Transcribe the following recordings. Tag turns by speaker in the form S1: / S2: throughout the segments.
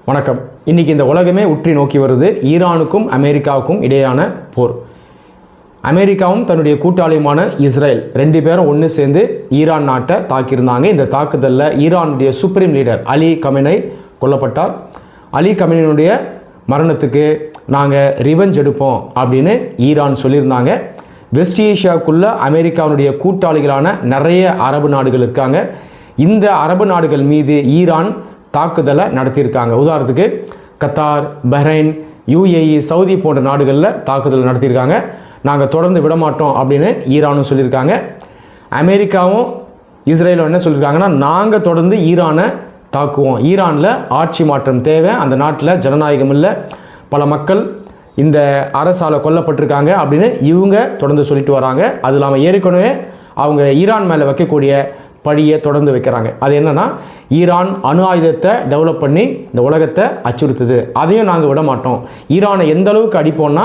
S1: வணக்கம். இன்றைக்கி இந்த உலகமே உற்றி நோக்கி வருது ஈரானுக்கும் அமெரிக்காவுக்கும் இடையான போர். அமெரிக்காவும் தன்னுடைய கூட்டாளியுமான இஸ்ரேல் ரெண்டு பேரும் ஒன்று சேர்ந்து ஈரான் நாட்டை தாக்கியிருந்தாங்க. இந்த தாக்குதலில் ஈரானுடைய சுப்ரீம் லீடர் அலி கமெனய் கொல்லப்பட்டார். அலி கமெனயினுடைய மரணத்துக்கு நாங்கள் ரிவெஞ்ச் எடுப்போம் அப்படின்னு ஈரான் சொல்லியிருந்தாங்க. வெஸ்ட் ஏஷியாவுக்குள்ள அமெரிக்காவுடைய கூட்டாளிகளான நிறைய அரபு நாடுகள் இருக்காங்க. இந்த அரபு நாடுகள் மீது ஈரான் தாக்குதலை நடத்தியிருக்காங்க. உதாரணத்துக்கு கத்தார், பஹ்ரைன், யுஏஇ, சவுதி போன்ற நாடுகளில் தாக்குதல் நடத்தியிருக்காங்க. நாங்கள் தொடர்ந்து விடமாட்டோம் அப்படின்னு ஈரானும் சொல்லியிருக்காங்க. அமெரிக்காவும் இஸ்ரேலும் என்ன சொல்லியிருக்காங்கன்னா, நாங்கள் தொடர்ந்து ஈரானை தாக்குவோம், ஈரானில் ஆட்சி மாற்றம் தேவை, அந்த நாட்டில் ஜனநாயகம் இல்லை, பல மக்கள் இந்த அரசால் கொல்லப்பட்டிருக்காங்க அப்படின்னு இவங்க தொடர்ந்து சொல்லிட்டு வராங்க. அது இல்லாமல் ஏற்கனவே அவங்க ஈரான் மேலே வைக்கக்கூடிய பழியை தொடர்ந்து வைக்கிறாங்க. அது என்னென்னா, ஈரான் அணு ஆயுதத்தை டெவலப் பண்ணி இந்த உலகத்தை அச்சுறுத்துது, அதையும் நாங்கள் விட மாட்டோம். ஈரானை எந்த அளவுக்கு அடிப்போம்னா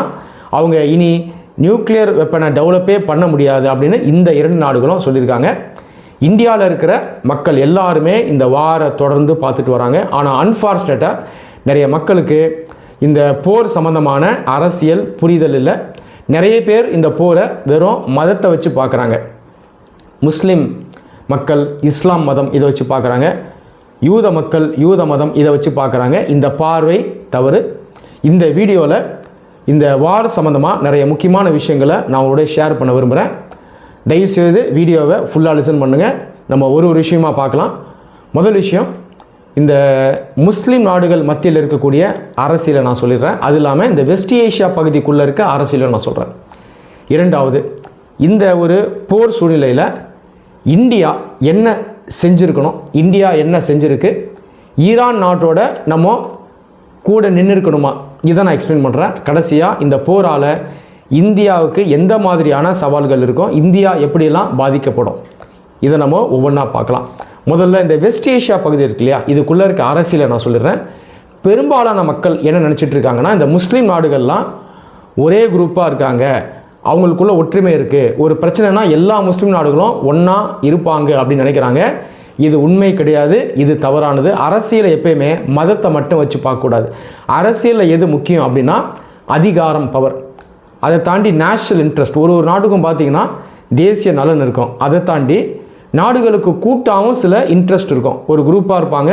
S1: அவங்க இனி நியூக்ளியர் வெப்பனை டெவலப்பே பண்ண முடியாது அப்படின்னு இந்த இரண்டு நாடுகளும் சொல்லியிருக்காங்க. இந்தியாவில் இருக்கிற மக்கள் எல்லாருமே இந்த வாரை தொடர்ந்து பார்த்துட்டு வராங்க. ஆனால் அன்ஃபார்ச்சுனேட்டாக நிறைய மக்களுக்கு இந்த போர் சம்பந்தமான அரசியல் புரிதல் இல்லை. நிறைய பேர் இந்த போரை வெறும் மதத்தை வச்சு பார்க்குறாங்க. முஸ்லீம் மக்கள் இஸ்லாம் மதம் இதை வச்சு பார்க்குறாங்க, யூத மக்கள் யூத மதம் இதை வச்சு பார்க்குறாங்க. இந்த பார்வை தவறு. இந்த வீடியோவில் இந்த வார் சம்மந்தமாக நிறைய முக்கியமான விஷயங்களை நான் உங்களோட ஷேர் பண்ண விரும்புகிறேன். தயவுசெய்து வீடியோவை ஃபுல்லாக லிசன் பண்ணுங்கள். நம்ம ஒரு விஷயமாக பார்க்கலாம். முதல் விஷயம், இந்த முஸ்லீம் நாடுகள் மத்தியில் இருக்கக்கூடிய அரசியலை நான் சொல்லிடுறேன். அது இல்லாமல் இந்த வெஸ்ட் ஏஷியா பகுதிக்குள்ளே இருக்க அரசியலை நான் சொல்கிறேன். இரண்டாவது, இந்த ஒரு போர் சூழ்நிலையில் இந்தியா என்ன செஞ்சுருக்கணும், இந்தியா என்ன செஞ்சுருக்கு, ஈரான் நாட்டோட நம்ம கூட நின்று இருக்கணுமா, இதை நான் எக்ஸ்பிளைன் பண்ணுறேன். கடைசியாக இந்த போரால் இந்தியாவுக்கு எந்த மாதிரியான சவால்கள் இருக்கும், இந்தியா எப்படியெல்லாம் பாதிக்கப்படும், இதை நம்ம ஒவ்வொன்றா பார்க்கலாம். முதல்ல இந்த வெஸ்ட் ஏஷியா பகுதி இருக்கு இல்லையா, இதுக்குள்ளே இருக்க அரசியலை நான் சொல்லிடுறேன். பெரும்பாலான மக்கள் என்ன நினச்சிட்டு இருக்காங்கன்னா, இந்த முஸ்லீம் நாடுகள்லாம் ஒரே குரூப்பாக இருக்காங்க, அவங்களுக்குள்ள ஒற்றுமை இருக்குது, ஒரு பிரச்சனைனா எல்லா முஸ்லீம் நாடுகளும் ஒன்றா இருப்பாங்க அப்படின்னு நினைக்கிறாங்க. இது உண்மை கிடையாது, இது தவறானது. அரசியலை எப்பயுமே மதத்தை மட்டும் வச்சு பார்க்கக்கூடாது. அரசியலில் எது முக்கியம் அப்படின்னா அதிகாரம், பவர். அதை தாண்டி நேஷனல் இன்ட்ரெஸ்ட், ஒரு நாட்டுக்கும் பார்த்திங்கன்னா தேசிய நலன் இருக்கும். அதை தாண்டி நாடுகளுக்கு கூட்டாகவும் சில இன்ட்ரெஸ்ட் இருக்கும். ஒரு குரூப்பாக இருப்பாங்க,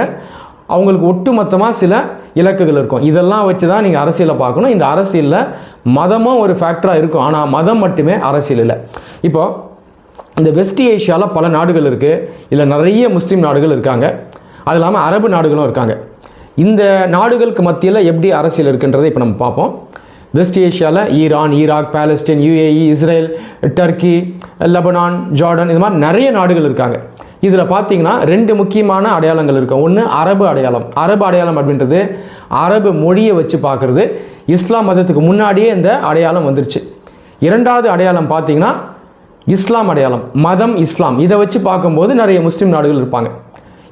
S1: அவங்களுக்கு ஒட்டுமொத்தமாக சில இலக்குகள் இருக்கும். இதெல்லாம் வச்சு தான் நீங்கள் அரசியலை பார்க்கணும். இந்த அரசியலில் மதமும் ஒரு ஃபேக்டராக இருக்கும், ஆனால் மதம் மட்டுமே அரசியல் இல்லை. இப்போது இந்த வெஸ்ட் ஏஷியாவில் பல நாடுகள் இருக்குது. இதில் நிறைய முஸ்லீம் நாடுகள் இருக்காங்க, அது இல்லாமல் அரபு நாடுகளும் இருக்காங்க. இந்த நாடுகளுக்கு மத்தியில் எப்படி அரசியல் இருக்குன்றதை இப்போ நம்ம பார்ப்போம். வெஸ்ட் ஏஷியாவில் Iran, Iraq, Palestine, UAE, Israel, Turkey, Lebanon, Jordan, இது மாதிரி நிறைய நாடுகள் இருக்காங்க. இதில் பார்த்தீங்கன்னா ரெண்டு முக்கியமான அடையாளங்கள் இருக்கும். ஒன்று அரபு அடையாளம். அரபு அடையாளம் அப்படின்றது அரபு மொழியை வச்சு பார்க்குறது. இஸ்லாம் மதத்துக்கு முன்னாடியே இந்த அடையாளம் வந்துருச்சு. இரண்டாவது அடையாளம் பார்த்தீங்கன்னா இஸ்லாம் அடையாளம், மதம் இஸ்லாம், இதை வச்சு பார்க்கும்போது நிறைய முஸ்லீம் நாடுகள் இருப்பாங்க.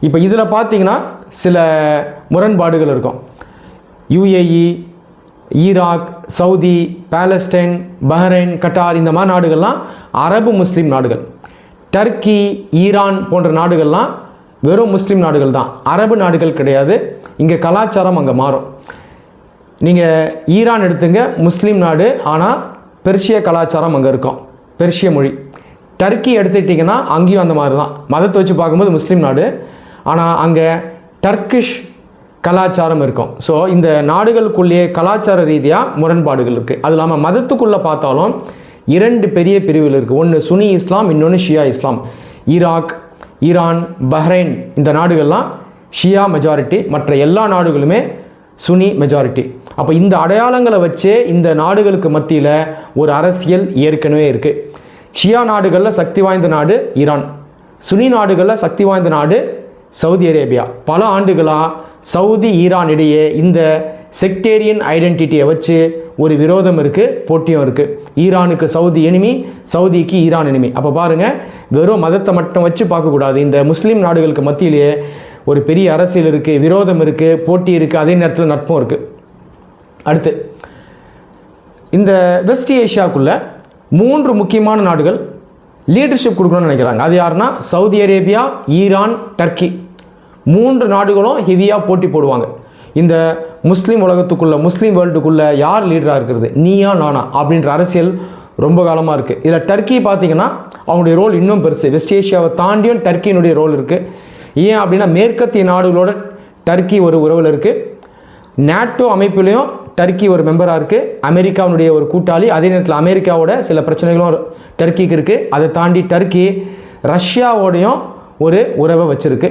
S1: இப்போ இதில் பார்த்தீங்கன்னா சில முரண்பாடுகள் இருக்கும். UAE, Iraq, Saudi, Palestine, Bahrain, Qatar, இந்த மாதிரி நாடுகள்லாம் அரபு முஸ்லீம் நாடுகள். டர்க்கி, ஈரான் போன்ற நாடுகள்லாம் வெறும் முஸ்லீம் நாடுகள் தான், அரபு நாடுகள் கிடையாது. இங்கே கலாச்சாரம் அங்கே மாறும். நீங்கள் ஈரான் எடுத்துங்க, முஸ்லீம் நாடு, ஆனால் பெர்ஷிய கலாச்சாரம் அங்கே இருக்கும், பெர்ஷிய மொழி. டர்க்கி எடுத்துக்கிட்டிங்கன்னா அங்கேயும் அந்த மாதிரி தான், மதத்தை வச்சு பார்க்கும்போது முஸ்லீம் நாடு, ஆனால் அங்கே டர்க்கிஷ் கலாச்சாரம் இருக்கும். ஸோ இந்த நாடுகளுக்குள்ளேயே கலாச்சார ரீதியாக முரண்பாடுகள் இருக்குது. அது இல்லாமல் மதத்துக்குள்ளே பார்த்தாலும் இரண்டு பெரிய பிரிவுகள் இருக்குது. ஒன்று சுனி இஸ்லாம், இன்னொன்று ஷியா இஸ்லாம். ஈராக், ஈரான், பஹ்ரைன் இந்த நாடுகள்லாம் ஷியா மெஜாரிட்டி, மற்ற எல்லா நாடுகளுமே சுனி மெஜாரிட்டி. அப்போ இந்த அடையாளங்களை வச்சே இந்த நாடுகளுக்கு மத்தியில் ஒரு அரசியல் ஏற்கனவே இருக்குது. ஷியா நாடுகளில் சக்தி வாய்ந்த நாடு ஈரான், சுனி நாடுகளில் சக்தி வாய்ந்த நாடு சவுதி அரேபியா. பல ஆண்டுகளாக சவுதி ஈரான் இடையே இந்த செக்டேரியன் ஐடென்டிட்டியை வச்சு ஒரு விரோதம் இருக்குது, போட்டியும் இருக்குது. ஈரானுக்கு சவுதி எனிமி, சவுதிக்கு ஈரான் எனிமி. அப்போ பாருங்கள், வெறும் மதத்தை மட்டும் வச்சு பார்க்கக்கூடாது. இந்த முஸ்லீம் நாடுகளுக்கு மத்தியிலேயே ஒரு பெரிய அரசியல் இருக்குது, விரோதம் இருக்குது, போட்டி இருக்குது, அதே நேரத்தில் நட்பும் இருக்குது. அடுத்து, இந்த வெஸ்ட் ஏஷியாவுக்குள்ளே 3 முக்கியமான நாடுகள் லீடர்ஷிப் கொடுக்கணும்னு நினைக்கிறாங்க. அது யாருன்னா சவுதி அரேபியா, ஈரான், டர்க்கி. 3 நாடுகளும் ஹெவியாக போட்டி போடுவாங்க. இந்த முஸ்லீம் உலகத்துக்குள்ளே, முஸ்லீம் வேர்ல்டுக்குள்ளே யார் லீடராக இருக்கிறது, நீயா நானா அப்படின்ற அரசியல் ரொம்ப காலமாக இருக்குது. இதில் டர்க்கி பார்த்திங்கன்னா அவங்களுடைய ரோல் இன்னும் பெருசு. வெஸ்ட் ஏஷியாவை தாண்டியும் டர்க்கியினுடைய ரோல் இருக்குது. ஏன் அப்படின்னா மேற்கத்திய நாடுகளோட டர்க்கி ஒரு உறவில் இருக்குது. நேட்டோ அமைப்புலேயும் டர்க்கி ஒரு மெம்பராக இருக்குது, அமெரிக்காவுடைய ஒரு கூட்டாளி. அதே நேரத்தில் அமெரிக்காவோட சில பிரச்சனைகளும் டர்க்கிக்கு இருக்குது. அதை தாண்டி டர்க்கி ரஷ்யாவோடையும் ஒரு உறவை வச்சுருக்கு.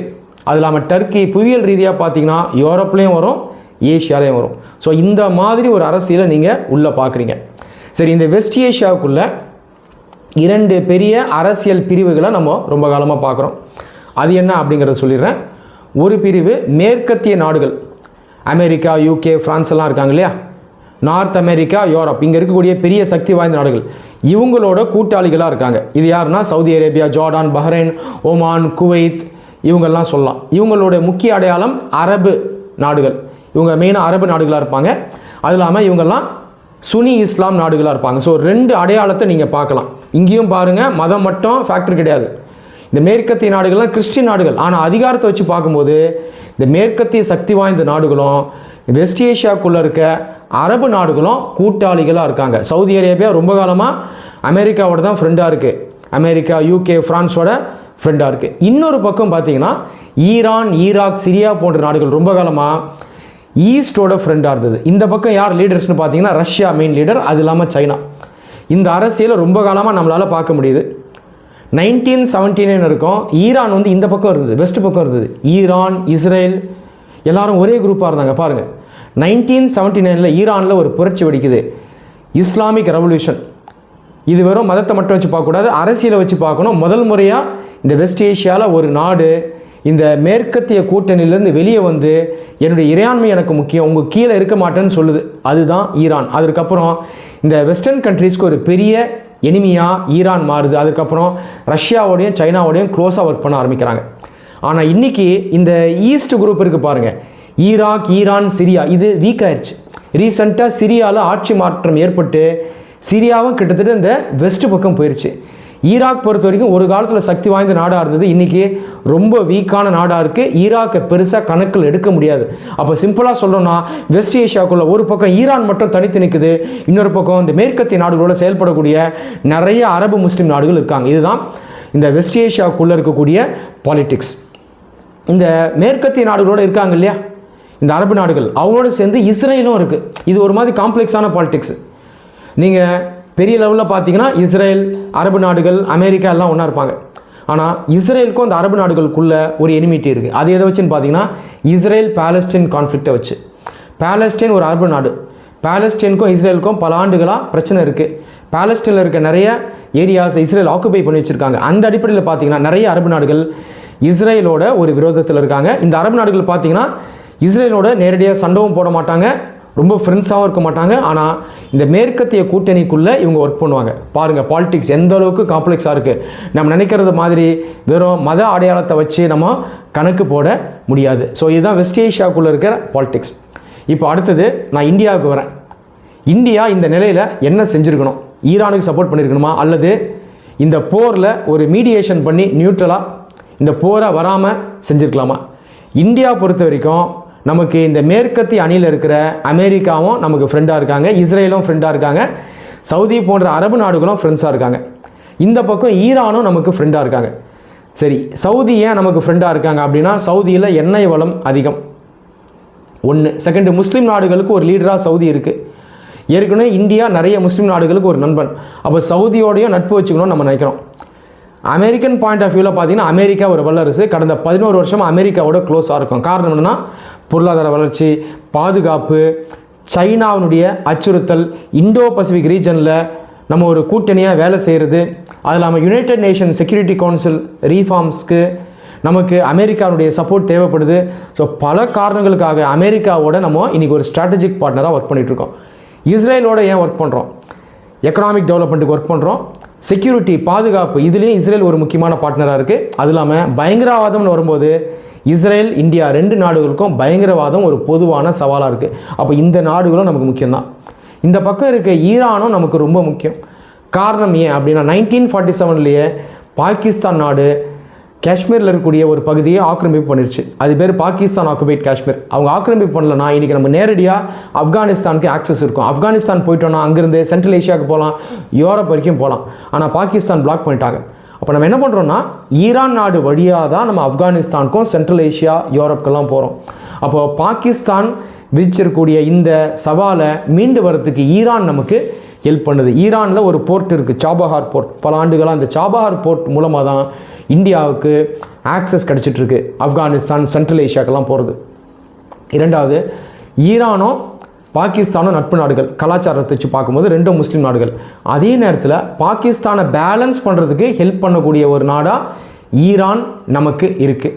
S1: அது இல்லாமல் டர்க்கி புவியியல் ரீதியாக பார்த்தீங்கன்னா யூரோப்லேயும் வரும், ஏஷியாலையும் வரும். ஸோ இந்த மாதிரி ஒரு அரசியலை நீங்கள் உள்ளே பார்க்குறீங்க. சரி, இந்த வெஸ்ட் ஏஷியாவுக்குள்ளே 2 பெரிய அரசியல் பிரிவுகளை நம்ம ரொம்ப காலமாக பார்க்குறோம். அது என்ன அப்படிங்கிறத சொல்லிடுறேன். ஒரு பிரிவு மேற்கத்திய நாடுகள், அமெரிக்கா, யூகே, ஃப்ரான்ஸ் எல்லாம் இருக்காங்க இல்லையா, நார்த் அமெரிக்கா, யூரோப், இங்கே இருக்கக்கூடிய பெரிய சக்தி வாய்ந்த நாடுகள், இவங்களோட கூட்டாளிகளாக இருக்காங்க. இது யாருன்னா Saudi Arabia, Jordan, Bahrain, Oman, Kuwait, இவங்கெல்லாம் சொல்லலாம். இவங்களோட முக்கிய அடையாளம் அரபு நாடுகள். இவங்க மெயினாக அரபு நாடுகளாக இருப்பாங்க. அது இல்லாமல் இவங்கெல்லாம் சுனி இஸ்லாம் நாடுகளாக இருப்பாங்க. ஸோ 2 அடையாளத்தை நீங்கள் பார்க்கலாம். இங்கேயும் பாருங்கள், மதம் மட்டும் ஃபேக்டர் கிடையாது. இந்த மேற்கத்திய நாடுகள்லாம் கிறிஸ்டின் நாடுகள். ஆனால் அதிகாரத்தை வச்சு பார்க்கும்போது இந்த மேற்கத்திய சக்தி வாய்ந்த நாடுகளும் வெஸ்ட் ஏஷியாவுக்குள்ளே இருக்க அரபு நாடுகளும் கூட்டாளிகளாக இருக்காங்க. சவுதி அரேபியா ரொம்ப காலமாக அமெரிக்காவோட தான் ஃப்ரெண்டாக இருக்குது. அமெரிக்கா, யூகே, ஃப்ரான்ஸோட ஃப்ரெண்டாக இருக்குது. இன்னொரு பக்கம் பார்த்தீங்கன்னா ஈரான், ஈராக், சிரியா போன்ற நாடுகள் ரொம்ப காலமாக ஈஸ்டோட ஃப்ரெண்டாக இருந்தது. இந்த பக்கம் யார் லீடர்ஸ்னு பார்த்தீங்கன்னா ரஷ்யா மெயின் லீடர், அது இல்லாமல் சைனா. இந்த அரசியலை ரொம்ப காலமாக நம்மளால் பார்க்க முடியுது. 1979 இருக்கும், ஈரான் வந்து இந்த பக்கம் இருந்தது, வெஸ்ட் பக்கம் இருந்தது. ஈரான், இஸ்ரேல் எல்லாரும் ஒரே குரூப்பாக இருந்தாங்க. பாருங்கள், 1979 ஈரானில் ஒரு புரட்சி வெடிக்குது, இஸ்லாமிக் ரெவல்யூஷன். இது வெறும் மதத்தை மட்டும் வச்சு பார்க்கக்கூடாது, அரசியலை வச்சு பார்க்கணும். முதல் முறையாக இந்த வெஸ்ட் ஏஷியாவில் ஒரு நாடு இந்த மேற்கத்திய கூட்டணியிலேருந்து வெளியே வந்து என்னுடைய இறையாண்மை எனக்கு முக்கியம், உங்கள் கீழே இருக்க மாட்டேன்னு சொல்லுது. அதுதான் ஈரான். அதுக்கப்புறம் இந்த வெஸ்டர்ன் கண்ட்ரீஸ்க்கு ஒரு பெரிய எனிமியாக ஈரான் மாறுது. அதுக்கப்புறம் ரஷ்யாவோடையும் சைனாவோடையும் க்ளோஸாக ஒர்க் பண்ண ஆரம்பிக்கிறாங்க. ஆனால் இன்றைக்கி இந்த ஈஸ்ட் குரூப் இருக்குது பாருங்கள், ஈராக், ஈரான், சிரியா, இது வீக் ஆயிடுச்சு. ரீசெண்டாக சிரியாவில் ஆட்சி மாற்றம் ஏற்பட்டு சிரியாவும் கிட்டத்தட்ட இந்த வெஸ்ட் பக்கம் போயிடுச்சு. ஈராக் பொறுத்த வரைக்கும் ஒரு காலத்தில் சக்தி வாய்ந்த நாடாக இருந்தது, இன்றைக்கி ரொம்ப வீக்கான நாடாக இருக்குது. ஈராக்கை பெருசாக கணக்கில் எடுக்க முடியாது. அப்போ சிம்பிளாக சொல்லணும்னா வெஸ்ட் ஏஷியாவுக்குள்ள ஒரு பக்கம் ஈரான் மட்டும் தனித்து நிற்குது, இன்னொரு பக்கம் இந்த மேற்கத்திய நாடுகளோடு செயல்படக்கூடிய நிறைய அரபு முஸ்லீம் நாடுகள் இருக்காங்க. இதுதான் இந்த வெஸ்ட் ஏஷியாவுக்குள்ளே இருக்கக்கூடிய பாலிடிக்ஸ். இந்த மேற்கத்திய நாடுகளோடு இருக்காங்க இல்லையா இந்த அரபு நாடுகள், அவங்களோட சேர்ந்து இஸ்ரேலும் இருக்குது. இது ஒரு மாதிரி காம்ப்ளெக்ஸான பாலிடிக்ஸ். நீங்கள் பெரிய லெவலில் பார்த்தீங்கன்னா இஸ்ரேல், அரபு நாடுகள், அமெரிக்கா எல்லாம் ஒன்றா இருப்பாங்க. ஆனால் இஸ்ரேலுக்கும் அந்த அரபு நாடுகளுக்குள்ள ஒரு எனிமிட்டி இருக்குது. அது எதை வச்சுன்னு பார்த்தீங்கன்னா இஸ்ரேல் பாலஸ்தீன் கான்ஃப்ளிக்டை வச்சு. பாலஸ்தீன் ஒரு அரபு நாடு, பாலஸ்தீனுக்கும் இஸ்ரேலுக்கும் பல ஆண்டுகளாக பிரச்சனை இருக்குது. பாலஸ்தீனில் இருக்க நிறைய ஏரியாஸ் இஸ்ரேல் ஆக்குபை பண்ணி வச்சுருக்காங்க. அந்த அடிப்படையில் பார்த்தீங்கன்னா நிறைய அரபு நாடுகள் இஸ்ரேலோட ஒரு விரோதத்தில் இருக்காங்க. இந்த அரபு நாடுகள் பார்த்தீங்கன்னா இஸ்ரேலோட நேரடியாக சண்டவும் போட மாட்டாங்க, ரொம்ப ஃப்ரெண்ட்ஸாகவும் இருக்க மாட்டாங்க. ஆனால் இந்த மேற்கத்திய கூட்டணிக்குள்ளே இவங்க ஒர்க் பண்ணுவாங்க. பாருங்கள் பாலிடிக்ஸ் எந்த அளவுக்கு காம்ப்ளெக்ஸாக இருக்குது. நம்ம நினைக்கிறது மாதிரி வெறும் மத அடையாளத்தை வச்சு நம்ம கணக்கு போட முடியாது. ஸோ இதுதான் வெஸ்ட் ஏஷியாவுக்குள்ளே இருக்கிற பாலிடிக்ஸ். இப்போ அடுத்தது நான் இந்தியாவுக்கு வரேன். இந்தியா இந்த நிலையில் என்ன செஞ்சுருக்கணும்? ஈரானுக்கு சப்போர்ட் பண்ணியிருக்கணுமா, அல்லது இந்த போரில் ஒரு மீடியேஷன் பண்ணி நியூட்ரலாக இந்த போரை வராமல் செஞ்சுருக்கலாமா? இந்தியா பொறுத்த வரைக்கும் நமக்கு இந்த மேற்கத்திய அணியில் இருக்கிற அமெரிக்காவும் நமக்கு ஃப்ரெண்டாக இருக்காங்க, இஸ்ரேலும் ஃப்ரெண்டாக இருக்காங்க, சவுதி போன்ற அரபு நாடுகளும் ஃப்ரெண்ட்ஸாக இருக்காங்க. இந்த பக்கம் ஈரானும் நமக்கு ஃப்ரெண்டாக இருக்காங்க. சரி, சவுதி ஏன் நமக்கு ஃப்ரெண்டாக இருக்காங்க அப்படின்னா சவுதியில் எண்ணெய் வளம் அதிகம், ஒன்று. செகண்டு, முஸ்லீம் நாடுகளுக்கு ஒரு லீடராக சவுதி இருக்குது. ஏற்கனவே இந்தியா நிறைய முஸ்லீம் நாடுகளுக்கு ஒரு நண்பன். அப்போ சவுதியோடையும் நட்பு வச்சுக்கணும்னு நம்ம நினைக்கிறோம். அமெரிக்கன் பாயிண்ட் ஆஃப் வியூவில் பார்த்தீங்கன்னா அமெரிக்கா ஒரு வல்லரசு. கடந்த 11 வருஷமாக அமெரிக்காவோட க்ளோஸாக இருக்கும். காரணம் என்னென்னா பொருளாதார வளர்ச்சி, பாதுகாப்பு, சைனாவினுடைய அச்சுறுத்தல், இண்டோ பசிபிக் ரீஜனில் நம்ம ஒரு கூட்டணியாக வேலை செய்கிறது, அது இல்லாமல் யுனைடெட் நேஷன் செக்யூரிட்டி கவுன்சில் ரீஃபார்ம்ஸ்க்கு நமக்கு அமெரிக்காவுடைய சப்போர்ட் தேவைப்படுது. ஸோ பல காரணங்களுக்காக அமெரிக்காவோட நம்ம இன்றைக்கி ஒரு ஸ்ட்ராட்டஜிக் பார்ட்னராக ஒர்க் பண்ணிகிட்ருக்கோம். இஸ்ரேலோட ஏன் ஒர்க் பண்ணுறோம்? எக்கனாமிக் டெவலப்மெண்ட்டுக்கு ஒர்க் பண்ணுறோம். செக்யூரிட்டி, பாதுகாப்பு, இதுலேயும் இஸ்ரேல் ஒரு முக்கியமான பார்ட்னராக இருக்குது. அது இல்லாமல் பயங்கரவாதம்னு வரும்போது இஸ்ரேல், இந்தியா 2 நாடுகளுக்கும் பயங்கரவாதம் ஒரு பொதுவான சவாலாக இருக்குது. அப்போ இந்த நாடுகளும் நமக்கு முக்கியம்தான். இந்த பக்கம் இருக்க ஈரானும் நமக்கு ரொம்ப முக்கியம். காரணம் ஏன் அப்படின்னா 1947 பாகிஸ்தான் நாடு காஷ்மீரில் இருக்கக்கூடிய ஒரு பகுதியை ஆக்கிரமிப்பு பண்ணிருச்சு. அது பேர் பாகிஸ்தான் ஆக்குபைட் காஷ்மீர். அவங்க ஆக்கிரமிப்பு பண்ணலன்னா இன்றைக்கி நம்ம நேரடியாக ஆப்கானிஸ்தானுக்கு ஆக்சஸ் இருக்கும். ஆப்கானிஸ்தான் போயிட்டோன்னா அங்கேருந்து சென்ட்ரல் ஏஷியாவுக்கு போகலாம், யூரோப் வரைக்கும் போகலாம். ஆனால் பாகிஸ்தான் பிளாக் பண்ணிட்டாங்க. அப்போ நம்ம என்ன பண்ணுறோன்னா ஈரான் நாடு வழியாக தான் நம்ம ஆப்கானிஸ்தானுக்கும் சென்ட்ரல் ஏஷியா யூரோப்புக்கெல்லாம் போகிறோம். அப்போது பாகிஸ்தான் விதிச்சிருக்கக்கூடிய இந்த சவாலை மீண்டு வரத்துக்கு ஈரான் நமக்கு ஹெல்ப் பண்ணுது. ஈரானில் ஒரு போர்ட் இருக்குது, சாபஹார் போர்ட். பல ஆண்டுகளாக அந்த சாபஹார் போர்ட் மூலமாக தான் இந்தியாவுக்கு ஆக்சஸ் கிடச்சிட்ருக்கு ஆப்கானிஸ்தான் சென்ட்ரல் ஏஷியாக்கெல்லாம் போகிறது. இரண்டாவது, ஈரானும் பாகிஸ்தானும் நட்பு நாடுகள். கலாச்சாரத்தை வச்சு பார்க்கும்போது ரெண்டும் முஸ்லீம் நாடுகள். அதே நேரத்தில் பாகிஸ்தானை பேலன்ஸ் பண்ணுறதுக்கு ஹெல்ப் பண்ணக்கூடிய ஒரு நாடாக ஈரான் நமக்கு இருக்குது.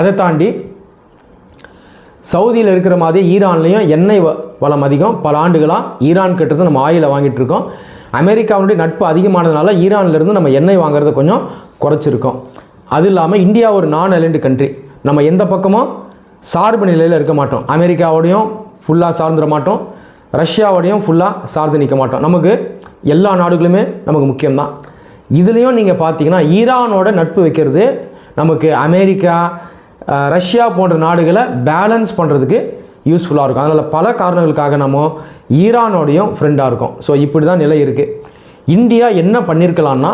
S1: அதை தாண்டி சவுதியில் இருக்கிற மாதிரி ஈரான்லேயும் எண்ணெய் வளம் அதிகம். பல ஆண்டுகளாக ஈரான் கிட்டது நம்ம ஆயிலை வாங்கிட்டு இருக்கோம். அமெரிக்காவுடைய நட்பு அதிகமானதுனால ஈரான்லேருந்து நம்ம எண்ணெய் வாங்குறத கொஞ்சம் குறைச்சிருக்கோம். அது இல்லாமல் இந்தியா ஒரு நான் அலைன்டு கண்ட்ரி. நம்ம எந்த பக்கமும் சார்பு நிலையில் இருக்க மாட்டோம். அமெரிக்காவோடையும் ஃபுல்லாக சார்ந்துட மாட்டோம், ரஷ்யாவோடையும் ஃபுல்லாக சார்ந்து நிற்க மாட்டோம். நமக்கு எல்லா நாடுகளுமே நமக்கு முக்கியம்தான். இதுலேயும் நீங்கள் பார்த்தீங்கன்னா ஈரானோட நட்பு வைக்கிறது நமக்கு அமெரிக்கா, ரஷ்யா போன்ற நாடுகளை பேலன்ஸ் பண்ணுறதுக்கு யூஸ்ஃபுல்லாக இருக்கும். அதனால் பல காரணங்களுக்காக நம்ம ஈரானோடையும் ஃப்ரெண்டாக இருக்கும். ஸோ இப்படி தான் நிலை இருக்குது. இந்தியா என்ன பண்ணியிருக்கலாம்னா,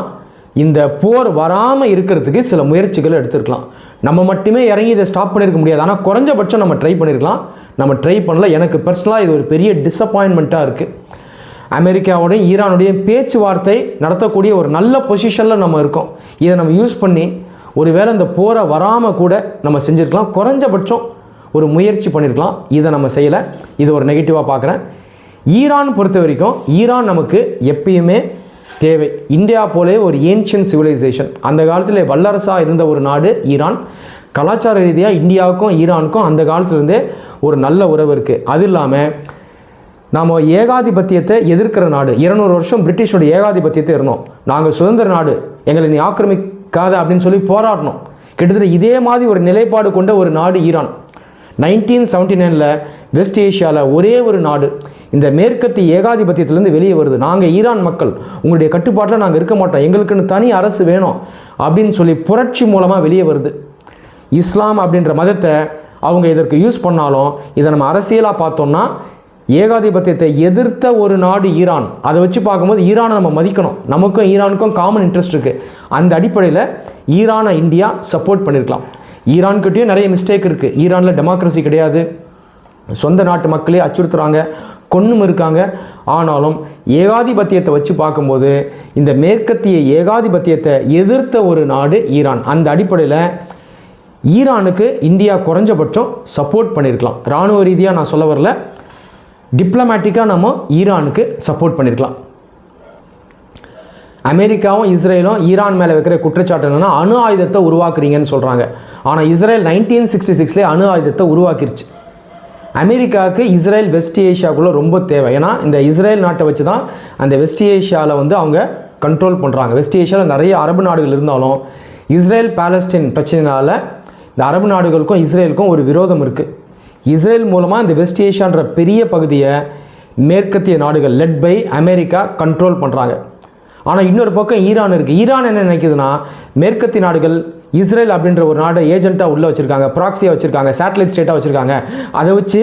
S1: இந்த போர் வராமல் இருக்கிறதுக்கு சில முயற்சிகள் எடுத்துருக்கலாம். நம்ம மட்டுமே இறங்கி இதை ஸ்டாப் பண்ணியிருக்க முடியாது. ஆனால் குறைஞ்சபட்சம் நம்ம ட்ரை பண்ணியிருக்கலாம். நம்ம ட்ரை பண்ணல. எனக்கு பர்சனலாக இது ஒரு பெரிய டிஸப்பாயின்மெண்ட்டாக இருக்குது. அமெரிக்காவோடையும் ஈரானோடையும் பேச்சுவார்த்தை நடத்தக்கூடிய ஒரு நல்ல பொசிஷனில் நம்ம இருக்கோம். இதை நம்ம யூஸ் பண்ணி ஒருவேளை இந்த போரை வராமல் கூட நம்ம செஞ்சுருக்கலாம். குறைஞ்சபட்சம் ஒரு முயற்சி பண்ணியிருக்கலாம். இதை நம்ம செய்யலை. இது ஒரு நெகட்டிவாக பார்க்குறேன். ஈரான் பொறுத்த வரைக்கும் ஈரான் நமக்கு எப்பயுமே தேவை. இந்தியா போலே ஒரு ஏன்ஷியன் சிவிலைசேஷன், அந்த காலத்தில் வல்லரசாக இருந்த ஒரு நாடு ஈரான். கலாச்சார ரீதியாக இந்தியாவுக்கும் ஈரானுக்கும் அந்த காலத்துலேருந்தே ஒரு நல்ல உறவு இருக்குது. அது இல்லாமல் நாம் ஏகாதிபத்தியத்தை எதிர்க்கிற நாடு. 200 வருஷம் பிரிட்டிஷோட ஏகாதிபத்தியத்தை இருந்தோம். நாங்கள் சுதந்திர நாடு, எங்களை நீ ஆக்கிரமிக்காத அப்படின்னு சொல்லி போராடணும். கிட்டத்தட்ட இதே மாதிரி ஒரு நிலைப்பாடு கொண்ட ஒரு நாடு ஈரான். 1979 வெஸ்ட் ஏஷியாவில் ஒரே ஒரு நாடு இந்த மேற்கத்திய ஏகாதிபத்தியத்திலேருந்து வெளியே வருது. நாங்கள் ஈரான் மக்கள் உங்களுடைய கட்டுப்பாட்டில் நாங்கள் இருக்க மாட்டோம், எங்களுக்குன்னு தனி அரசு வேணும் அப்படின்னு சொல்லி புரட்சி மூலமாக வெளியே வருது. இஸ்லாம் அப்படின்ற மதத்தை அவங்க இதற்கு யூஸ் பண்ணாலும் இதை நம்ம அரசியலாக பார்த்தோம்னா ஏகாதிபத்தியத்தை எதிர்த்த ஒரு நாடு ஈரான். அதை வச்சு பார்க்கும்போது ஈரானை நம்ம மதிக்கணும். நமக்கும் ஈரானுக்கும் காமன் இன்ட்ரெஸ்ட் இருக்குது. அந்த அடிப்படையில் ஈரானை இந்தியா சப்போர்ட் பண்ணியிருக்கலாம். ஈரான்கிட்டையும் நிறைய மிஸ்டேக் இருக்குது. ஈரானில் டெமோக்ரஸி கிடையாது, சொந்த நாட்டு மக்களே அச்சுறுத்துறாங்க, கொன்னும் இருக்காங்க. ஆனாலும் ஏகாதிபத்தியத்தை வச்சு பார்க்கும்போது இந்த மேற்கத்திய ஏகாதிபத்தியத்தை எதிர்த்த ஒரு நாடு ஈரான். அந்த அடிப்படையில் ஈரானுக்கு இந்தியா குறைஞ்சபட்சம் சப்போர்ட் பண்ணியிருக்கலாம். இராணுவ ரீதியாக நான் சொல்ல வரல, டிப்ளமேட்டிக்காக நம்ம ஈரானுக்கு சப்போர்ட் பண்ணியிருக்கலாம். அமெரிக்காவும் இஸ்ரேலும் ஈரான் மேலே வைக்கிற குற்றச்சாட்டு என்னென்னா அணு ஆயுதத்தை உருவாக்குறீங்கன்னு சொல்கிறாங்க. ஆனால் இஸ்ரேல் 1966 அணு ஆயுதத்தை உருவாக்கிருச்சு. அமெரிக்காவுக்கு இஸ்ரேல் வெஸ்ட் ஏஷியாவுக்குள்ளே ரொம்ப தேவை. ஏன்னா இந்த இஸ்ரேல் நாட்டை வச்சு தான் அந்த வெஸ்ட் ஏஷியாவில் அவங்க கண்ட்ரோல் பண்ணுறாங்க. வெஸ்ட் ஏஷியாவில் நிறைய அரபு நாடுகள் இருந்தாலும் இஸ்ரேல் பாலஸ்தீன் பிரச்சனைனால இந்த அரபு நாடுகளுக்கும் இஸ்ரேலுக்கும் ஒரு விரோதம் இருக்குது. இஸ்ரேல் மூலமாக இந்த வெஸ்ட் ஏஷியான்ற பெரிய பகுதியை மேற்கத்திய நாடுகள் லெட் பை அமெரிக்கா கண்ட்ரோல் பண்ணுறாங்க. ஆனால் இன்னொரு பக்கம் ஈரான் இருக்குது. ஈரான் என்ன நினைக்குதுன்னா, மேற்கத்திய நாடுகள் இஸ்ரேல் அப்படின்ற ஒரு நாடை ஏஜென்ட்டாக உள்ளே வச்சுருக்காங்க, ப்ராக்சியாக வச்சுருக்காங்க, சேட்டலைட் ஸ்டேட்டாக வச்சுருக்காங்க. அதை வச்சு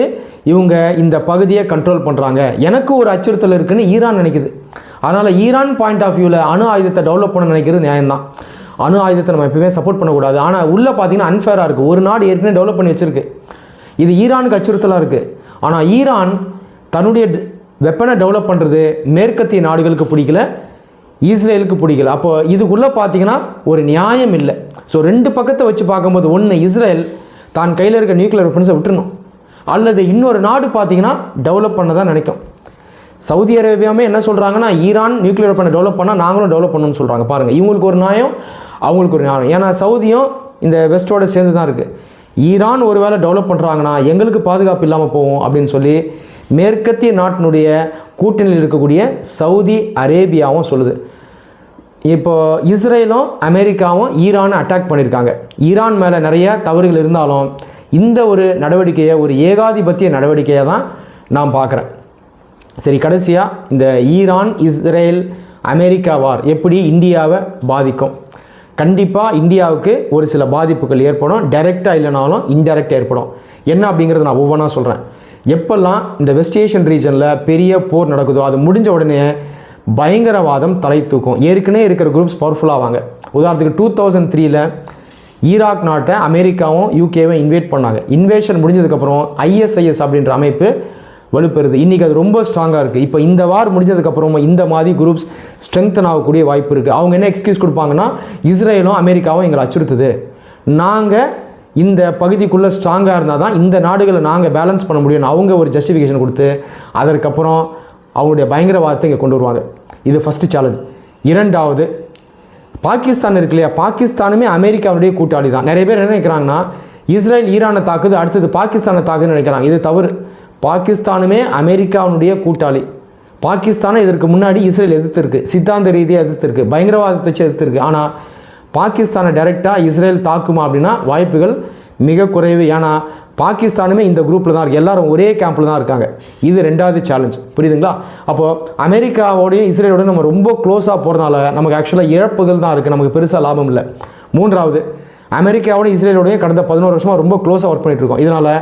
S1: இவங்க இந்த பகுதியை கண்ட்ரோல் பண்ணுறாங்க. எனக்கு ஒரு அச்சுறுத்தல் இருக்குதுன்னு ஈரான் நினைக்குது. அதனால் ஈரான் பாயிண்ட் ஆஃப் வியூவில் அணு ஆயுதத்தை டெவலப் பண்ண நினைக்கிறது நியாயம்தான். அணு ஆயுதத்தை நம்ம எப்பவுமே சப்போர்ட் பண்ணக்கூடாது. ஆனால் உள்ளே பார்த்தீங்கன்னா அன்ஃபேராக இருக்குது. ஒரு நாடு ஏற்கனவே டெவலப் பண்ணி வச்சுருக்கு, இது ஈரானுக்கு அச்சுறுத்தலாக இருக்குது. ஆனால் ஈரான் தன்னுடைய வெப்பனை டெவலப் பண்ணுறது மேற்கத்திய நாடுகளுக்கு பிடிக்கல, இஸ்ரேலுக்கு பிடிக்கல. அப்போ இதுக்குள்ளே பார்த்தீங்கன்னா ஒரு நியாயம் இல்லை. ஸோ ரெண்டு பக்கத்தை வச்சு பார்க்கும்போது ஒன்று இஸ்ரேல் தான் கையில் இருக்க நியூக்ளியர் வெப்பன்ஸை விட்டுருணும், அல்லது இன்னொரு நாடு பார்த்தீங்கன்னா டெவலப் பண்ண தான் நினைக்கும். சவுதி அரேபியாவே என்ன சொல்கிறாங்கன்னா, ஈரான் நியூக்ளியர் வெப்பனை டெவலப் பண்ணால் நாங்களும் டெவலப் பண்ணணும்னு சொல்கிறாங்க. பாருங்கள், இவங்களுக்கு ஒரு நியாயம், அவங்களுக்கு ஒரு நியாயம். ஏன்னா சவுதியும் இந்த வெஸ்ட்டோட சேர்ந்து தான் இருக்குது. ஈரான் ஒரு வேளை டெவலப் பண்ணுறாங்கன்னா எங்களுக்கு பாதுகாப்பு இல்லாமல் போவோம் அப்படின்னு சொல்லி மேற்கத்திய நாட்டினுடைய கூட்டணியில் இருக்கக்கூடிய சவுதி அரேபியாவும் சொல்லுது. இப்போ இஸ்ரேலும் அமெரிக்காவும் ஈரானை அட்டாக் பண்ணியிருக்காங்க. ஈரான் மேலே நிறைய தவறுகள் இருந்தாலும் இந்த ஒரு நடவடிக்கையை ஒரு ஏகாதிபத்திய நடவடிக்கையை தான் நான் பார்க்குறேன். சரி, கடைசியாக இந்த ஈரான் இஸ்ரேல் அமெரிக்கா வார் எப்படி இந்தியாவை பாதிக்கும்? கண்டிப்பாக இந்தியாவுக்கு ஒரு சில பாதிப்புகள் ஏற்படும், டைரெக்டாக இல்லைனாலும் இன்டைரக்டாக ஏற்படும். என்ன அப்படிங்கிறத நான் ஒவ்வொன்றா சொல்கிறேன். எப்பெல்லாம் இந்த வெஸ்ட் ஏஷியன் ரீஜனில் பெரிய போர் நடக்குதோ அது முடிஞ்ச உடனே பயங்கரவாதம் தலை தூக்கும். ஏற்கனவே இருக்கிற குரூப்ஸ் பவர்ஃபுல்லாவாங்க. உதாரணத்துக்கு 2003 ஈராக் நாட்டை அமெரிக்காவும் யூகேவும் இன்வேட் பண்ணாங்க. இன்வேஷன் முடிஞ்சதுக்கப்புறம் ISIS அப்படின்ற அமைப்பு வலுப்பெறுது. இன்றைக்கி அது ரொம்ப ஸ்ட்ராங்காக இருக்குது. இப்போ இந்த வார் முடிஞ்சதுக்கப்புறமா இந்த மாதிரி குரூப்ஸ் ஸ்ட்ரெங்தன் ஆகக்கூடிய வாய்ப்பு இருக்குது. அவங்க என்ன எக்ஸ்கியூஸ் கொடுப்பாங்கன்னா, இஸ்ரேலும் அமெரிக்காவும் எங்களை அச்சுறுத்துது, நாங்கள் இந்த பகுதிக்குள்ளே ஸ்ட்ராங்காக இருந்தால் தான் இந்த நாடுகளை நாங்கள் பேலன்ஸ் பண்ண முடியும்னு அவங்க ஒரு ஜஸ்டிஃபிகேஷன் கொடுத்து அதற்கப்புறம் அவங்களுடைய பயங்கரவாதத்தை இங்கே கொண்டு வருவாங்க. இது ஃபஸ்ட்டு சேலஞ்ச். இரண்டாவது, பாகிஸ்தான் இருக்கு இல்லையா, பாகிஸ்தானுமே அமெரிக்காவுடைய கூட்டாளி தான். நிறைய பேர் என்ன நினைக்கிறாங்கன்னா, இஸ்ரேல் ஈரானை தாக்குது, அடுத்தது பாகிஸ்தானை தாக்குதுன்னு நினைக்கிறாங்க. இது தவறு. பாகிஸ்தானுமே அமெரிக்காவுடைய கூட்டாளி. பாகிஸ்தானை இதற்கு முன்னாடி இஸ்ரேல் எதிர்த்திருக்கு, சித்தாந்த ரீதியாக எதிர்த்திருக்கு, பயங்கரவாதத்தை வச்சு எதிர்த்திருக்கு. ஆனால் பாகிஸ்தானை டைரெக்டாக இஸ்ரேல் தாக்குமா அப்படின்னா வாய்ப்புகள் மிக குறைவு. ஏன்னா பாகிஸ்தானுமே இந்த குரூப்பில் தான் இருக்குது, எல்லாரும் ஒரே கேம்பில் தான் இருக்காங்க. இது ரெண்டாவது சேலஞ்ச். புரியுதுங்களா? அப்போது அமெரிக்காவோடையும் இஸ்ரேலோடையும் நம்ம ரொம்ப க்ளோஸாக போகிறதுனால நமக்கு ஆக்சுவலாக இழப்புகள் தான் இருக்குது, நமக்கு பெருசாக லாபம் இல்லை. மூன்றாவது, அமெரிக்காவோட இஸ்ரேலோடையும் கடந்த 11 வருஷமாக ரொம்ப க்ளோஸாக ஒர்க் பண்ணிகிட்டு இருக்கோம். இதனால்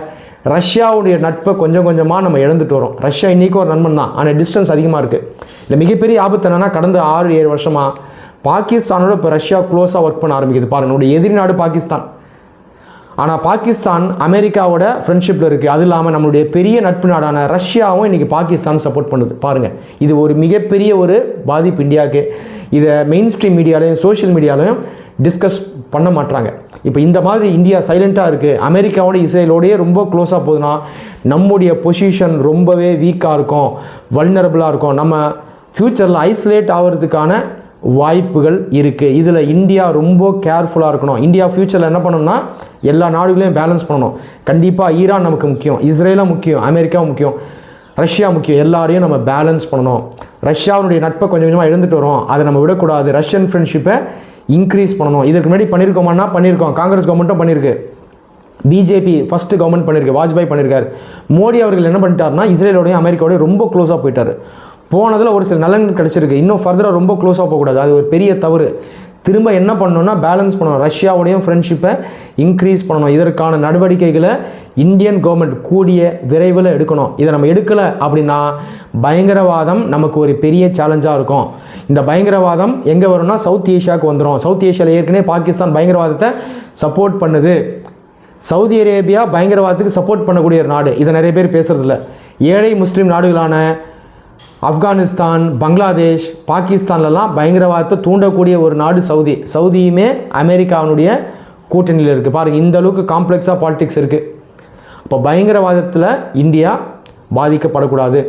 S1: ரஷ்யாவுடைய நட்பை கொஞ்சம் கொஞ்சமாக நம்ம இழந்துட்டு வரோம். ரஷ்யா இன்றைக்கும் ஒரு நண்பன் தான், ஆனால் டிஸ்டன்ஸ் அதிகமாக இருக்குது. இல்லை, மிகப்பெரிய ஆபத்து என்னென்னா, கடந்த 6-7 வருஷமாக பாகிஸ்தானோட இப்போ ரஷ்யா க்ளோஸாக ஒர்க் பண்ண ஆரம்பிக்குது. பாருங்கள், நம்முடைய எதிரி நாடு பாகிஸ்தான். ஆனால் பாகிஸ்தான் அமெரிக்காவோட ஃப்ரெண்ட்ஷிப்பில் இருக்குது. அது இல்லாமல் நம்மளுடைய பெரிய நட்பு நாடான ரஷ்யாவும் இன்றைக்கி பாகிஸ்தான் சப்போர்ட் பண்ணுது. பாருங்கள், இது ஒரு மிகப்பெரிய ஒரு பாதிப்பு இந்தியாவுக்கு. இதை மெயின் ஸ்ட்ரீம் மீடியாலையும் சோஷியல் மீடியாலையும் டிஸ்கஸ் பண்ண மாட்டாங்க. இப்போ இந்த மாதிரி இந்தியா சைலண்ட்டாக இருக்குது, அமெரிக்காவோட இஸ்ரேலோடையே ரொம்ப க்ளோஸாக போகுதுன்னா நம்முடைய பொசிஷன் ரொம்பவே வீக்காக இருக்கும், வல்னரபிளாக இருக்கும். நம்ம ஃப்யூச்சரில் ஐசோலேட் ஆகிறதுக்கான வாய்ப்புகள் இருக்குது. இதில் இந்தியா ரொம்ப கேர்ஃபுல்லாக இருக்கணும். இந்தியா ஃப்யூச்சரில் என்ன பண்ணணும்னா எல்லா நாடுகளையும் பேலன்ஸ் பண்ணணும். கண்டிப்பாக ஈரான் நமக்கு முக்கியம், இஸ்ரேலும் முக்கியம், அமெரிக்காவும் முக்கியம், ரஷ்யா முக்கியம். எல்லாரையும் நம்ம பேலன்ஸ் பண்ணணும். ரஷ்யாவுடைய நட்பை கொஞ்சம் கொஞ்சமாக எழுந்துட்டு வரோம், அதை நம்ம விடக்கூடாது. ரஷ்யன் ஃப்ரெண்ட்ஷிப்பை இன்க்ரீஸ் பண்ணணும். இதற்கு முன்னாடி பண்ணியிருக்கோமானா பண்ணியிருக்கோம். காங்கிரஸ் கவர்மெண்ட்டும் பண்ணியிருக்கு, பிஜேபி ஃபஸ்ட்டு கவர்மெண்ட் பண்ணியிருக்கு, வாஜ்பாய் பண்ணியிருக்காரு. மோடி அவர்கள் என்ன பண்ணிட்டாருன்னா இஸ்ரேலோடையும் அமெரிக்காவோடையும் ரொம்ப க்ளோஸாக போயிட்டார். போனதில் ஒரு சில நலன் கிடச்சிருக்கு, இன்னும் ஃபர்தராக ரொம்ப க்ளோஸாக போகக்கூடாது. அது ஒரு பெரிய தவறு. திரும்ப என்ன பண்ணணும்னா பேலன்ஸ் பண்ணணும், ரஷ்யாவோடையும் ஃப்ரெண்ட்ஷிப்பை இன்க்ரீஸ் பண்ணணும். இதற்கான நடவடிக்கைகளை இந்தியன் கவர்மெண்ட் கூடிய விரைவில் எடுக்கணும். இதை நம்ம எடுக்கலை அப்படின்னா பயங்கரவாதம் நமக்கு ஒரு பெரிய சேலஞ்சாக இருக்கும். இந்த பயங்கரவாதம் எங்கே வரும்னா சவுத் ஏஷியாவுக்கு வந்துடும். சவுத் ஏஷியாவில் ஏற்கனவே பாகிஸ்தான் பயங்கரவாதத்தை சப்போர்ட் பண்ணுது. சவுதி அரேபியா பயங்கரவாதத்துக்கு சப்போர்ட் பண்ணக்கூடிய ஒரு நாடு. இதை நிறைய பேர் பேசுகிறதில்ல. ஏழை முஸ்லீம் நாடுகளான ஆப்கானிஸ்தான், பங்களாதேஷ், பாகிஸ்தான்லலாம் பயங்கரவாதத்தை தூண்டக்கூடிய ஒரு நாடு சவுதி. சவுதியுமே அமெரிக்காவினுடைய கூட்டணியில் இருக்குது. பாருங்கள், இந்த அளவுக்கு காம்ப்ளெக்ஸாக பாலிடிக்ஸ் இருக்குது. இப்போ பயங்கரவாதத்தில் இந்தியா பாதிக்கப்படக்கூடாது.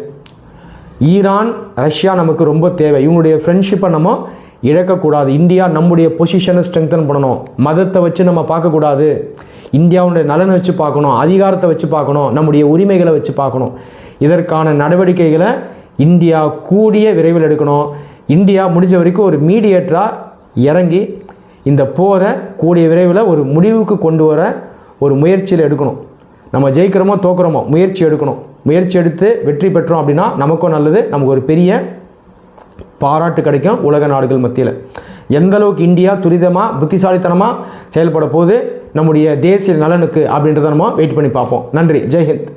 S1: ஈரான், ரஷ்யா நமக்கு ரொம்ப தேவை. இவங்களுடைய ஃப்ரெண்ட்ஷிப்பை நம்ம இழக்கக்கூடாது. இந்தியா நம்முடைய பொசிஷனை ஸ்ட்ரெங்தன் பண்ணணும். மதத்தை வச்சு நம்ம பார்க்கக்கூடாது, இந்தியாவுடைய நலனை வச்சு பார்க்கணும், அதிகாரத்தை வச்சு பார்க்கணும், நம்முடைய உரிமைகளை வச்சு பார்க்கணும். இதற்கான நடவடிக்கைகளை இந்தியா கூடிய விரைவில் எடுக்கணும். இந்தியா முடிஞ்ச வரைக்கும் ஒரு மீடியேட்டராக இறங்கி இந்த போரை கூடிய விரைவில் ஒரு முடிவுக்கு கொண்டு வர ஒரு முயற்சியில் எடுக்கணும். நம்ம ஜெயிக்கிறோமோ தோக்குறோமோ முயற்சி எடுக்கணும். முயற்சி எடுத்து வெற்றி பெற்றோம் அப்படின்னா நமக்கும் நல்லது, நமக்கு ஒரு பெரிய பாராட்டு கிடைக்கும் உலக நாடுகள் மத்தியில். எந்த அளவுக்கு இந்தியா துரிதமாக புத்திசாலித்தனமாக செயல்பட போது நம்முடைய தேசிய நலனுக்கு அப்படின்றத நம்ம வெயிட் பண்ணி பார்ப்போம். நன்றி. ஜெய்ஹிந்த்.